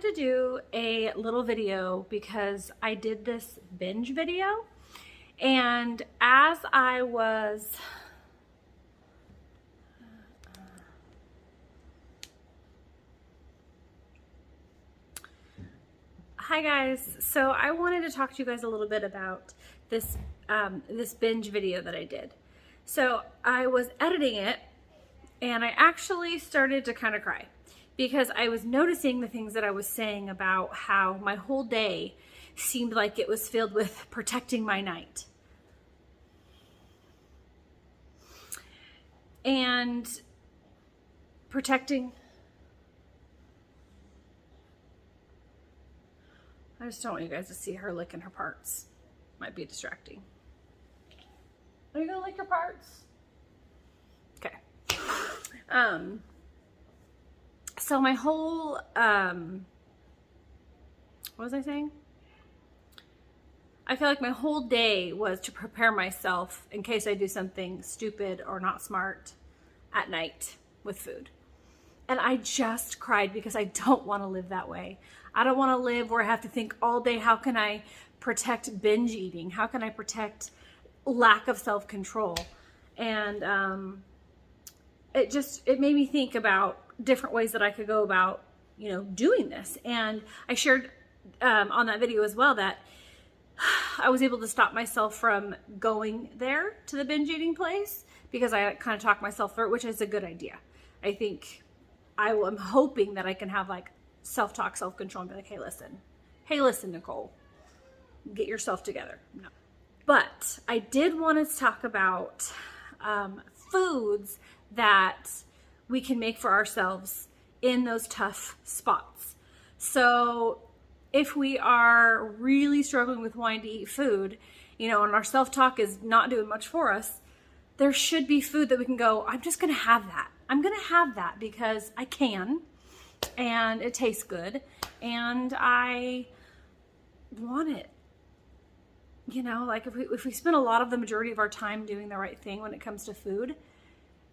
to do a little video because I did this binge video, and as I was hi guys, so I wanted to talk to you guys a little bit about this this binge video that I did. So I was editing it and I actually started to kind of cry because I was noticing the things that I was saying about how my whole day seemed like it was filled with protecting my night. And protecting, I just don't want you guys to see her licking her parts. Might be distracting. Are you gonna lick your parts? Okay. So my whole, what was I saying? I feel like my whole day was to prepare myself in case I do something stupid or not smart at night with food. And I just cried because I don't want to live that way. I don't want to live where I have to think all day, how can I protect binge eating? How can I protect lack of self-control? And it made me think about different ways that I could go about, doing this. And I shared on that video as well that I was able to stop myself from going there to the binge eating place because I kind of talked myself through it, which is a good idea. I think I'm hoping that I can have like self-talk, self-control and be like, hey, listen, Nicole, get yourself together. No. But I did want to talk about foods that we can make for ourselves in those tough spots. So if we are really struggling with wanting to eat food, and our self-talk is not doing much for us, there should be food that we can go, I'm just going to have that. I'm going to have that because I can, and it tastes good, and I want it. Like if we spend a lot of the majority of our time doing the right thing when it comes to food,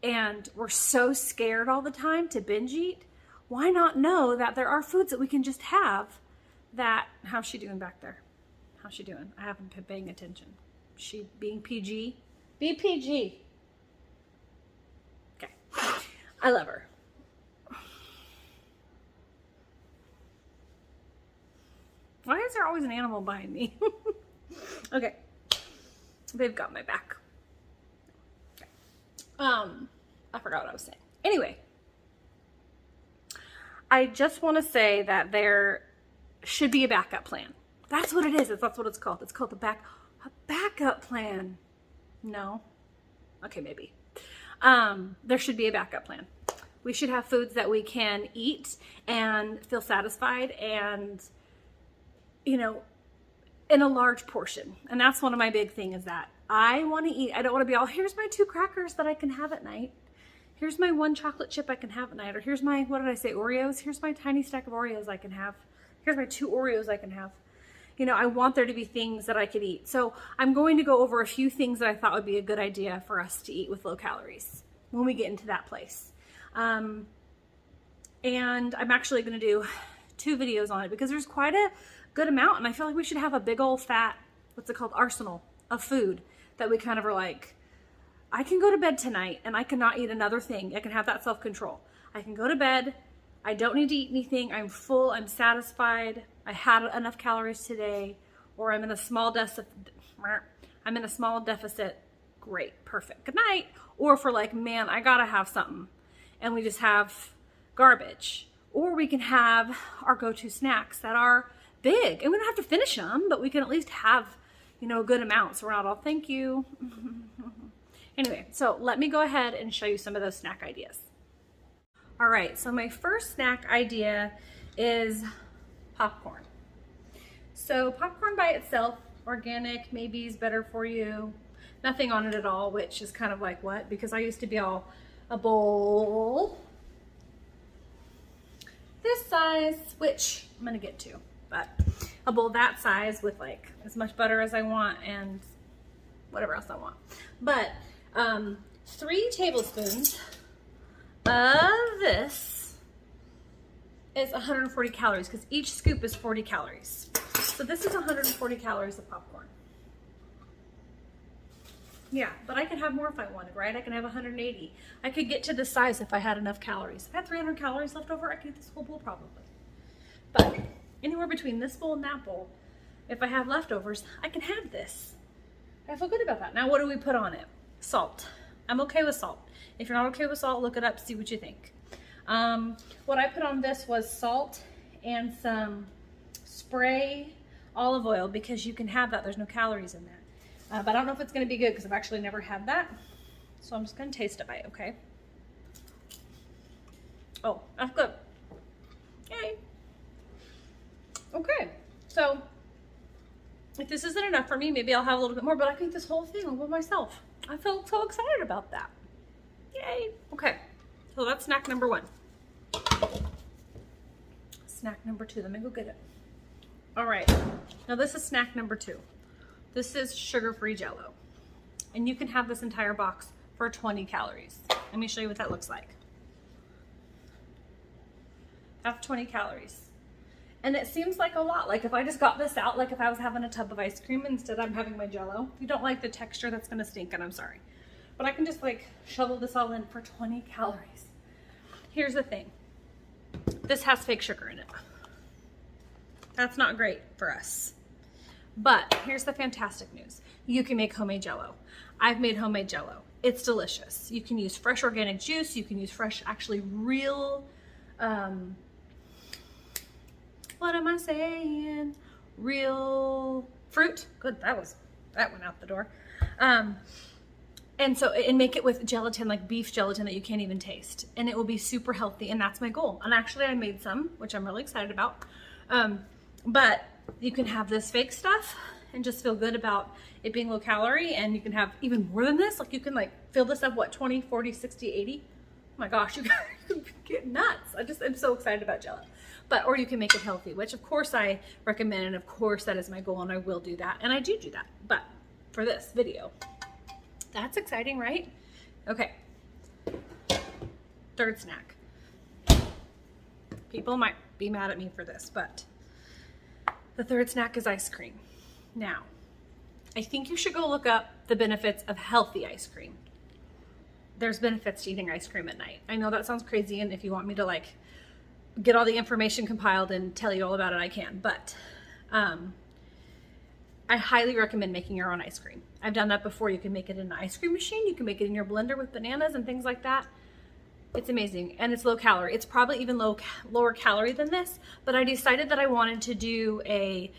and we're so scared all the time to binge eat, why not know that there are foods that we can just have that, how's she doing back there? How's she doing? I haven't been paying attention. She being PG? Be PG. Okay. I love her. Why is there always an animal behind me? Okay. They've got my back. Okay. I forgot what I was saying. Anyway, I just want to say that there should be a backup plan. That's what it is. That's what it's called. It's called a backup plan. No. Okay, maybe. There should be a backup plan. We should have foods that we can eat and feel satisfied and, in a large portion. And that's one of my big things is that I want to eat. I don't want to be all, here's my 2 crackers that I can have at night. Here's my 1 chocolate chip I can have at night. Or here's my, what did I say, Oreos? Here's my tiny stack of Oreos I can have. Here's my 2 Oreos I can have. I want there to be things that I could eat. So I'm going to go over a few things that I thought would be a good idea for us to eat with low calories when we get into that place. And I'm actually going to do 2 videos on it because there's quite a good amount. And I feel like we should have a big old fat, what's it called, arsenal of food that we kind of are like, I can go to bed tonight and I cannot eat another thing. I can have that self-control. I can go to bed. I don't need to eat anything. I'm full. I'm satisfied. I had enough calories today, or I'm in a small deficit. Great. Perfect. Good night. Or if we're like, man, I gotta have something, and we just have garbage. Or we can have our go-to snacks that are big, and we don't have to finish them, but we can at least have, a good amount. So we're not all, thank you. Anyway, so let me go ahead and show you some of those snack ideas. All right, so my first snack idea is popcorn. So popcorn by itself, organic, maybe is better for you. Nothing on it at all, which is kind of like what? Because I used to be all a bowl this size, which I'm gonna get to, but a bowl that size with like as much butter as I want and whatever else I want. But 3 tablespoons of this is 140 calories because each scoop is 40 calories. So this is 140 calories of popcorn. Yeah, but I could have more if I wanted, right? I can have 180. I could get to this size if I had enough calories. If I had 300 calories left over, I could eat this whole bowl probably. But anywhere between this bowl and that bowl, if I have leftovers, I can have this. I feel good about that. Now, what do we put on it? Salt. I'm okay with salt. If you're not okay with salt, look it up, see what you think. What I put on this was salt and some spray olive oil because you can have that. There's no calories in that. But I don't know if it's going to be good because I've actually never had that. So I'm just going to taste a bite, okay? Oh, that's good. Yay. Okay, so if this isn't enough for me, maybe I'll have a little bit more, but I can eat this whole thing all by myself. I feel so excited about that. Yay. Okay, so that's snack number 1. Snack number 2, let me go get it. All right, now this is snack number 2. This is sugar-free Jell-O. And you can have this entire box for 20 calories. Let me show you what that looks like. That's 20 calories. And it seems like a lot. Like if I just got this out, like if I was having a tub of ice cream, instead I'm having my Jell-O. If you don't like the texture, that's gonna stink and I'm sorry. But I can just like shovel this all in for 20 calories. Here's the thing. This has fake sugar in it. That's not great for us. But here's the fantastic news. You can make homemade Jell-O. I've made homemade Jell-O. It's delicious. You can use fresh organic juice. You can use fresh, actually real, what am I saying? Real fruit. Good, that went out the door. And make it with gelatin, like beef gelatin that you can't even taste. And it will be super healthy, and that's my goal. And actually I made some, which I'm really excited about. But you can have this fake stuff and just feel good about it being low calorie, and you can have even more than this. Like you can like fill this up, what, 20, 40, 60, 80? Oh my gosh, you can get nuts. I'm so excited about Jell-O. But, or you can make it healthy, which of course I recommend, and of course that is my goal, and I will do that. And I do that, but for this video, that's exciting, right? Okay, 3rd snack. People might be mad at me for this, but the 3rd snack is ice cream. Now, I think you should go look up the benefits of healthy ice cream. There's benefits to eating ice cream at night. I know that sounds crazy, and if you want me to like get all the information compiled and tell you all about it, I can, but I highly recommend making your own ice cream. I've done that before. You can make it in an ice cream machine. You can make it in your blender with bananas and things like that. It's amazing, and it's low calorie. It's probably even lower calorie than this, but I decided that I wanted to do a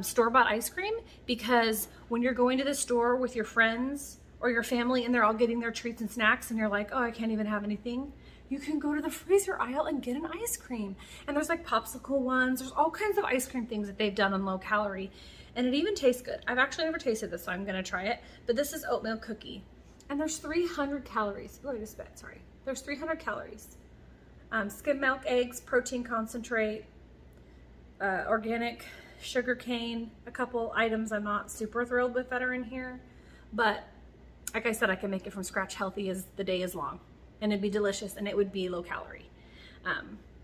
store-bought ice cream because when you're going to the store with your friends or your family and they're all getting their treats and snacks and you're like, oh, I can't even have anything, you can go to the freezer aisle and get an ice cream. And there's like popsicle ones. There's all kinds of ice cream things that they've done on low calorie, and it even tastes good. I've actually never tasted this, so I'm gonna try it, but this is oatmeal cookie, and there's 300 calories. Oh, I just spit, sorry. There's 300 calories. Skim milk, eggs, protein concentrate, organic sugar cane, a couple items I'm not super thrilled with that are in here. But like I said, I can make it from scratch healthy as the day is long, and it'd be delicious, and it would be low calorie.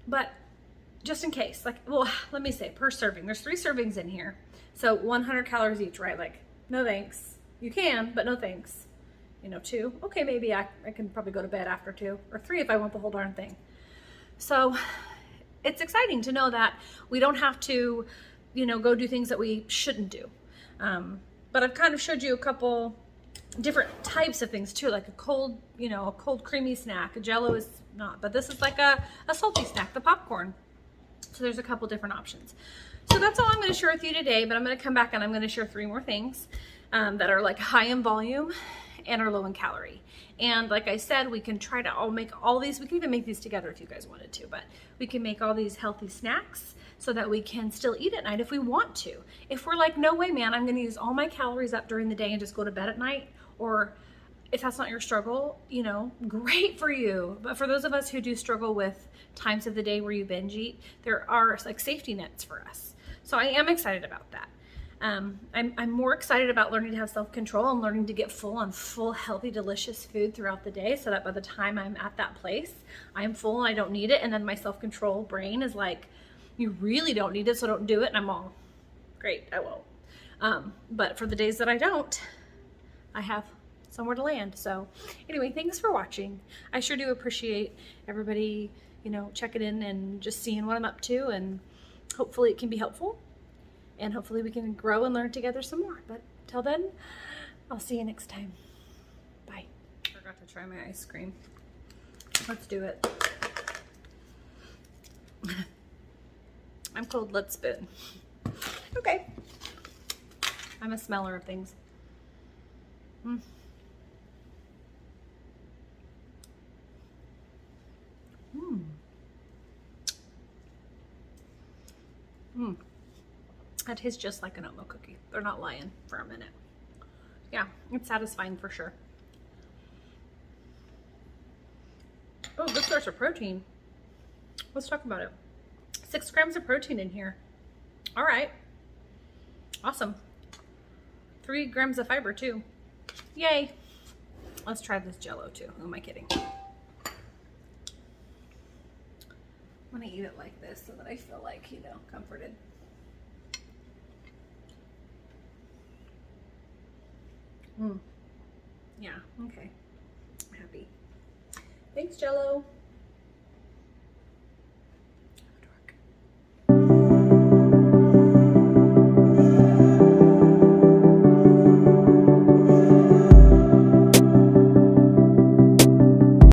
But just in case, like, well, let me say per serving, there's 3 servings in here. So 100 calories each, right? Like, no thanks. You can, but no thanks. You know, 2, okay, maybe I can probably go to bed after 2, or 3 if I want the whole darn thing. So it's exciting to know that we don't have to, you know, go do things that we shouldn't do. But I've kind of showed you a couple different types of things too, like a cold creamy snack. A Jell-O is not, but this is like a salty snack, the popcorn. So there's a couple different options. So that's all I'm going to share with you today, but I'm going to come back and I'm going to share 3 more things that are like high in volume and are low in calorie. And like I said, we can try to all make all these. We can even make these together if you guys wanted to, but we can make all these healthy snacks so that we can still eat at night if we want to. If we're like, no way, man, I'm going to use all my calories up during the day and just go to bed at night, or if that's not your struggle, you know, great for you. But for those of us who do struggle with times of the day where you binge eat, there are like safety nets for us. So I am excited about that. I'm more excited about learning to have self-control and learning to get full on full, healthy, delicious food throughout the day, so that by the time I'm at that place, I'm full and I don't need it. And then my self-control brain is like, you really don't need it, so don't do it. And I'm all, great, I won't. But for the days that I don't, I have somewhere to land. So anyway, thanks for watching. I sure do appreciate everybody, you know, checking in and just seeing what I'm up to, and hopefully it can be helpful, and hopefully we can grow and learn together some more. But till then, I'll see you next time. Bye. I forgot to try my ice cream. Let's do it. I'm cold, let's spoon. Okay. I'm a smeller of things. That tastes just like an oat milk cookie. They're not lying for a minute. Yeah, it's satisfying for sure. Oh, good source of protein. Let's talk about it. 6 grams of protein in here. All right. Awesome. 3 grams of fiber too. Yay. Let's try this Jell-O too. Who am I kidding? I'm gonna eat it like this so that I feel like, you know, comforted. Yeah, okay. I'm happy. Thanks, Jell-O.